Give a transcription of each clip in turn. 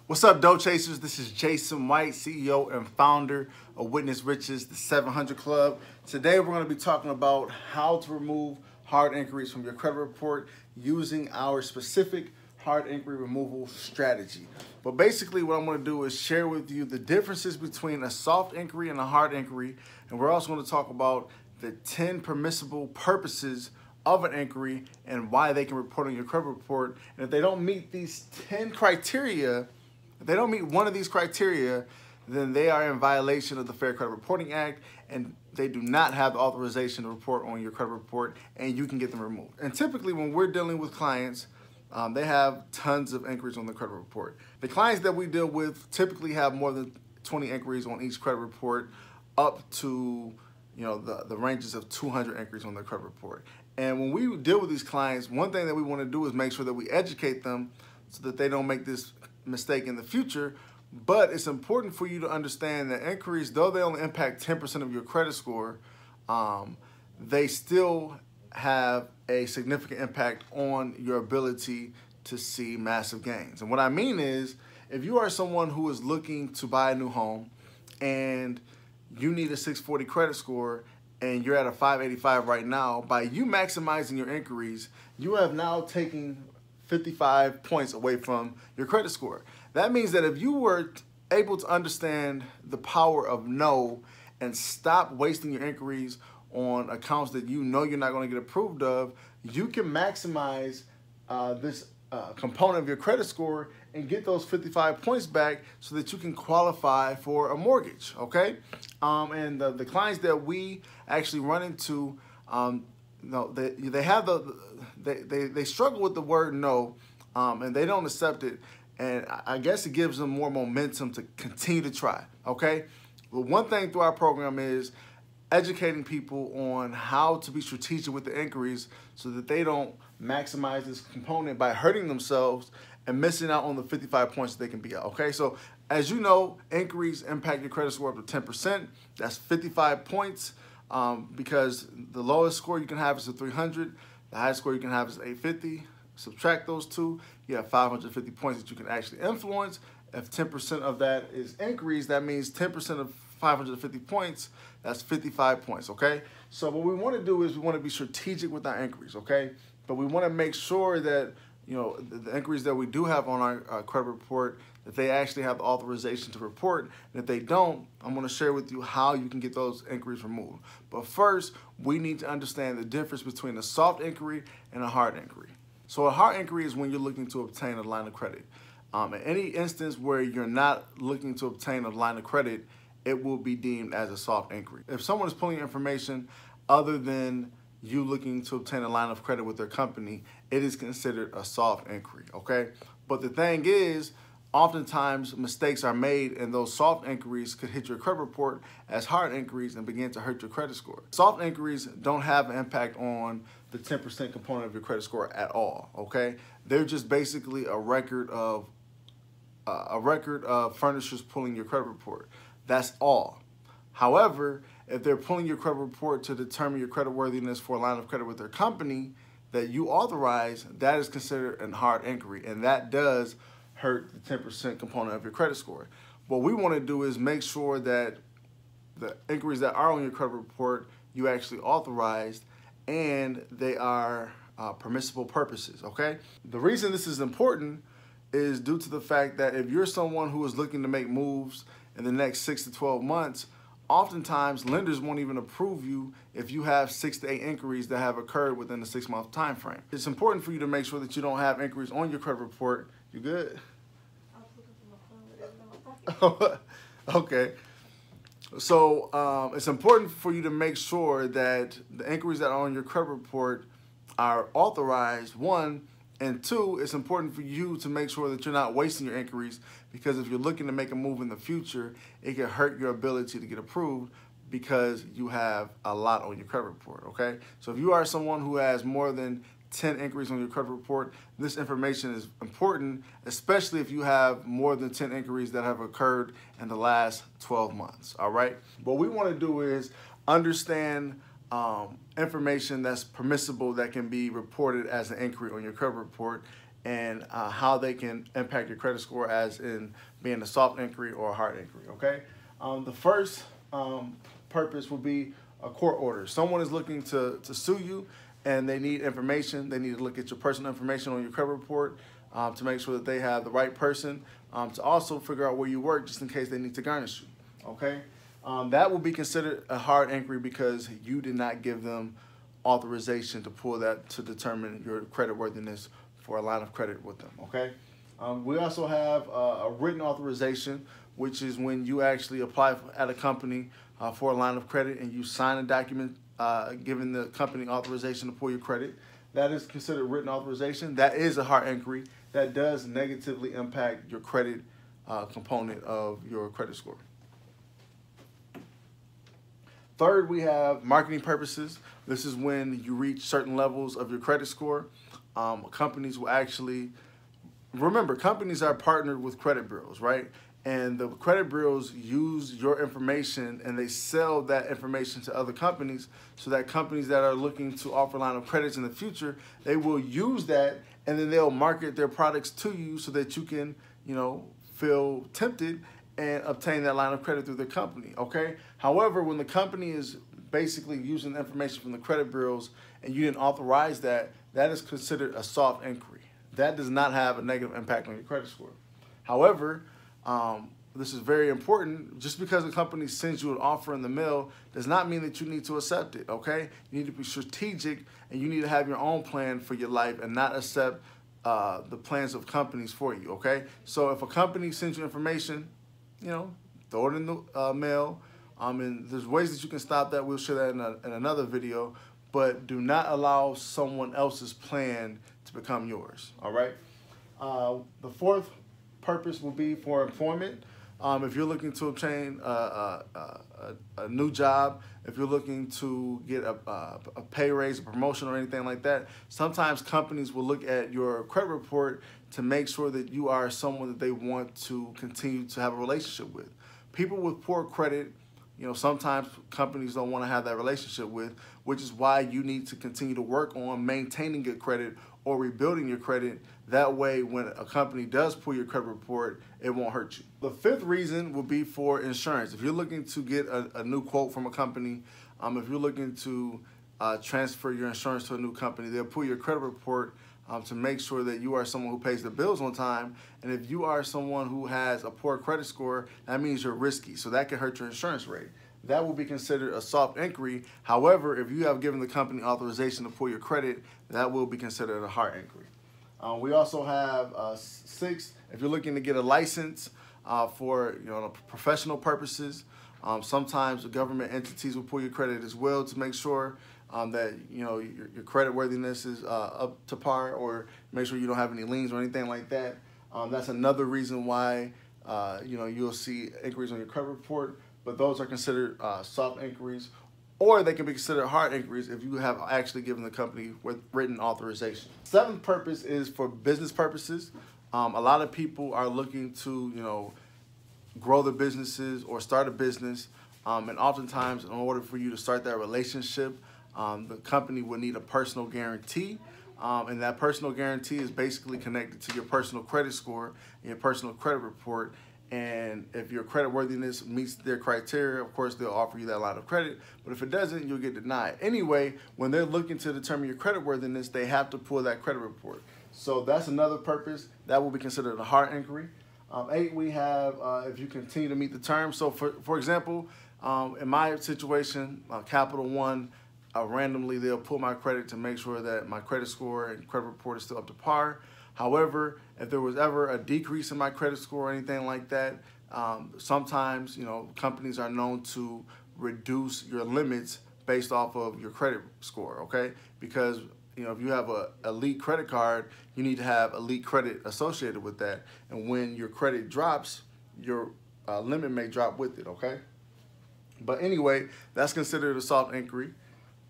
What's up, dough chasers? This is Jason White, CEO and founder of Witness Riches, the 700 Club. Today, we're going to be talking about how to remove hard inquiries from your credit report using our specific hard inquiry removal strategy. But basically, what I'm going to do is share with you the differences between a soft inquiry and a hard inquiry. And we're also going to talk about the 10 permissible purposes of an inquiry and why they can report on your credit report. And if they don't meet these 10 criteria, if they don't meet one of these criteria, then they are in violation of the Fair Credit Reporting Act, and they do not have the authorization to report on your credit report, and you can get them removed. And typically when we're dealing with clients, they have tons of inquiries on the credit report. The clients that we deal with typically have more than 20 inquiries on each credit report, up to the ranges of 200 inquiries on their credit report. And when we deal with these clients, one thing that we want to do is make sure that we educate them so that they don't make this mistake in the future. But it's important for you to understand that inquiries, though they only impact 10% of your credit score, they still have a significant impact on your ability to see massive gains. And what I mean is, if you are someone who is looking to buy a new home and you need a 640 credit score and you're at a 585 right now, by you maximizing your inquiries, you have now taken 55 points away from your credit score. That means that if you were able to understand the power of no and stop wasting your inquiries on accounts that you know you're not going to get approved of, you can maximize this component of your credit score and get those 55 points back so that you can qualify for a mortgage, okay? And the clients that we actually run into, they struggle with the word no, and they don't accept it, and I guess it gives them more momentum to continue to try, okay? But one thing through our program is educating people on how to be strategic with the inquiries so that they don't maximize this component by hurting themselves and missing out on the 55 points that they can be at, okay? So as you know, inquiries impact your credit score up to 10%. That's 55 points because the lowest score you can have is a 300. The highest score you can have is 850. Subtract those two, you have 550 points that you can actually influence. If 10% of that is inquiries, that means 10% of 550 points, that's 55 points, okay? So what we want to do is we want to be strategic with our inquiries, okay? But we want to make sure that, the inquiries that we do have on our credit report, that they actually have the authorization to report. And if they don't, I'm going to share with you how you can get those inquiries removed. But first, we need to understand the difference between a soft inquiry and a hard inquiry. So a hard inquiry is when you're looking to obtain a line of credit. In any instance where you're not looking to obtain a line of credit, it will be deemed as a soft inquiry. If someone is pulling information other than you looking to obtain a line of credit with their company, it is considered a soft inquiry, okay? But the thing is, oftentimes mistakes are made and those soft inquiries could hit your credit report as hard inquiries and begin to hurt your credit score. Soft inquiries don't have an impact on the 10% component of your credit score at all, okay? They're just basically a record of furnishers pulling your credit report. That's all. However, if they're pulling your credit report to determine your creditworthiness for a line of credit with their company that you authorize, that is considered a hard inquiry, and that does hurt the 10% component of your credit score. What we want to do is make sure that the inquiries that are on your credit report you actually authorized and they are permissible purposes, okay? The reason this is important is due to the fact that if you're someone who is looking to make moves in the next 6 to 12 months, oftentimes lenders won't even approve you if you have 6 to 8 inquiries that have occurred within the 6-month time frame. It's important for you to make sure that you don't have inquiries on your credit report. You good? I was looking for my phone, but it was in my pocket. Okay. So it's important for you to make sure that the inquiries that are on your credit report are authorized, one, and two, it's important for you to make sure that you're not wasting your inquiries, because if you're looking to make a move in the future, it can hurt your ability to get approved because you have a lot on your credit report, okay? So if you are someone who has more than 10 inquiries on your credit report, this information is important, especially if you have more than 10 inquiries that have occurred in the last 12 months, all right? What we want to do is understand information that's permissible that can be reported as an inquiry on your credit report and how they can impact your credit score, as in being a soft inquiry or a hard inquiry, okay? The first purpose will be a court order. Someone is looking to sue you, and they need information. They need to look at your personal information on your credit report to make sure that they have the right person, to also figure out where you work just in case they need to garnish you, okay? That will be considered a hard inquiry because you did not give them authorization to pull that to determine your credit worthiness for a line of credit with them, okay? We also have a written authorization, which is when you actually apply at a company for a line of credit and you sign a document giving the company authorization to pull your credit. That is considered written authorization. That is a hard inquiry. That does negatively impact your credit component of your credit score. Third, we have marketing purposes. This is when you reach certain levels of your credit score. Companies will actually, remember, companies are partnered with credit bureaus, right? And the credit bureaus use your information and they sell that information to other companies, so that companies that are looking to offer a line of credits in the future, they will use that and then they'll market their products to you so that you can, feel tempted and obtain that line of credit through their company, okay? However, when the company is basically using the information from the credit bureaus and you didn't authorize that, that is considered a soft inquiry. That does not have a negative impact on your credit score. However, this is very important. Just because a company sends you an offer in the mail does not mean that you need to accept it, okay? You need to be strategic and you need to have your own plan for your life and not accept the plans of companies for you, okay? So if a company sends you information, throw it in the mail. And there's ways that you can stop that. We'll share that in another video. But do not allow someone else's plan to become yours, all right? The fourth purpose will be for employment. If you're looking to obtain a new job, if you're looking to get a pay raise, a promotion, or anything like that, sometimes companies will look at your credit report to make sure that you are someone that they want to continue to have a relationship with. People with poor credit, sometimes companies don't want to have that relationship with, which is why you need to continue to work on maintaining good credit or rebuilding your credit. That way, when a company does pull your credit report, it won't hurt you. The fifth reason will be for insurance. If you're looking to get a new quote from a company, if you're looking to transfer your insurance to a new company, they'll pull your credit report to make sure that you are someone who pays the bills on time. And if you are someone who has a poor credit score, that means you're risky. So that can hurt your insurance rate. That will be considered a soft inquiry. However, if you have given the company authorization to pull your credit, that will be considered a hard inquiry. We also have six, if you're looking to get a license for professional purposes. Sometimes the government entities will pull your credit as well to make sure that your credit worthiness is up to par, or make sure you don't have any liens or anything like that. That's another reason why you'll see inquiries on your credit report, but those are considered soft inquiries, or they can be considered hard inquiries if you have actually given the company with written authorization. Seventh purpose is for business purposes. A lot of people are looking to grow their businesses or start a business, and oftentimes in order for you to start that relationship, the company will need a personal guarantee, and that personal guarantee is basically connected to your personal credit score and your personal credit report. And if your credit worthiness meets their criteria, of course, they'll offer you that line of credit. But if it doesn't, you'll get denied. Anyway, when they're looking to determine your credit worthiness, they have to pull that credit report. So that's another purpose. That will be considered a hard inquiry. 8, we have if you continue to meet the terms. So for example, in my situation, Capital One, randomly they'll pull my credit to make sure that my credit score and credit report is still up to par. However, if there was ever a decrease in my credit score or anything like that, sometimes companies are known to reduce your limits based off of your credit score, okay? Because if you have a elite credit card, you need to have elite credit associated with that. And when your credit drops, your limit may drop with it, okay? But anyway, that's considered a soft inquiry.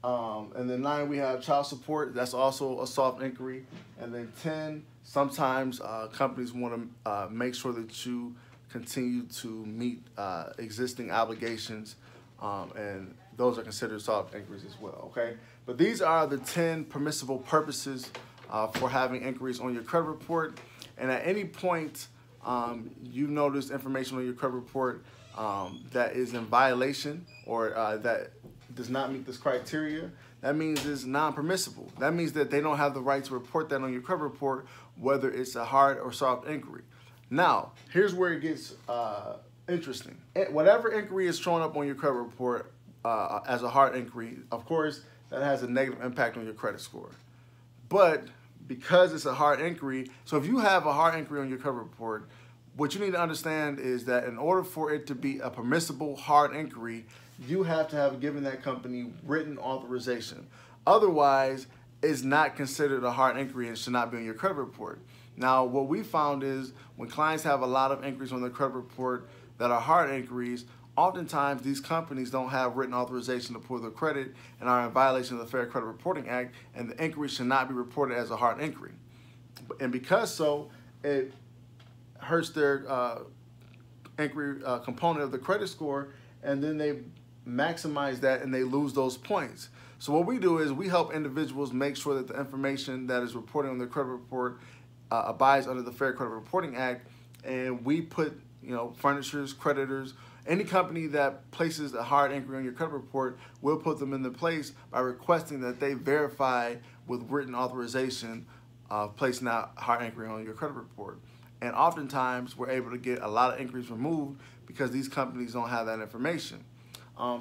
And then 9, we have child support. That's also a soft inquiry. And then 10, sometimes companies want to make sure that you continue to meet existing obligations, and those are considered soft inquiries as well, okay? But these are the 10 permissible purposes for having inquiries on your credit report. And at any point you notice information on your credit report that is in violation or that does not meet this criteria, that means it's non-permissible. That means that they don't have the right to report that on your credit report, whether it's a hard or soft inquiry. Now, here's where it gets interesting. Whatever inquiry is showing up on your credit report as a hard inquiry, of course, that has a negative impact on your credit score. But because it's a hard inquiry, so if you have a hard inquiry on your credit report, what you need to understand is that in order for it to be a permissible hard inquiry, you have to have given that company written authorization. Otherwise, it's not considered a hard inquiry and should not be on your credit report. Now, what we found is when clients have a lot of inquiries on their credit report that are hard inquiries, oftentimes these companies don't have written authorization to pull their credit and are in violation of the Fair Credit Reporting Act, and the inquiry should not be reported as a hard inquiry. And because so, it hurts their inquiry component of the credit score, and then they maximize that and they lose those points. So what we do is we help individuals make sure that the information that is reported on their credit report abides under the Fair Credit Reporting Act, and we put, furnishers, creditors, any company that places a hard inquiry on your credit report, we'll put them into place by requesting that they verify with written authorization of placing that hard inquiry on your credit report. And oftentimes we're able to get a lot of inquiries removed because these companies don't have that information.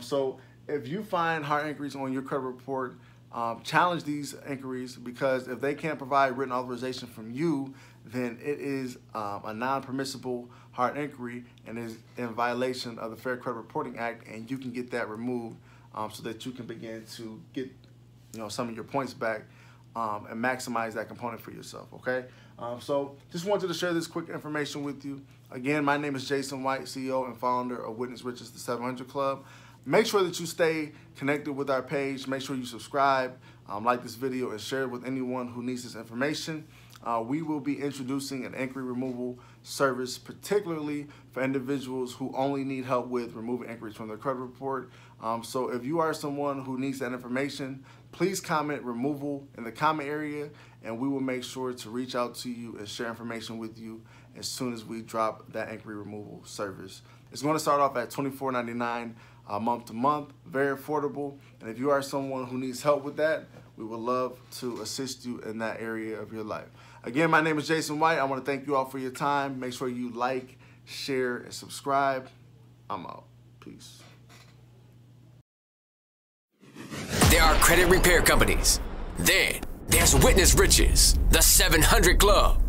So if you find hard inquiries on your credit report, challenge these inquiries, because if they can't provide written authorization from you, then it is a non-permissible hard inquiry and is in violation of the Fair Credit Reporting Act, and you can get that removed so that you can begin to get some of your points back and maximize that component for yourself, okay? So just wanted to share this quick information with you. Again, my name is Jason White, CEO and founder of Witness Riches, the 700 Club. Make sure that you stay connected with our page. Make sure you subscribe, like this video, and share it with anyone who needs this information. We will be introducing an inquiry removal service, particularly for individuals who only need help with removing inquiries from their credit report. So if you are someone who needs that information, please comment removal in the comment area, and we will make sure to reach out to you and share information with you as soon as we drop that inquiry removal service. It's going to start off at $24.99 month to month, very affordable. And if you are someone who needs help with that, we would love to assist you in that area of your life. Again, my name is Jason White. I want to thank you all for your time. Make sure you like, share, and subscribe. I'm out. Peace. There are credit repair companies. Then there's Witness Riches, the 700 Club.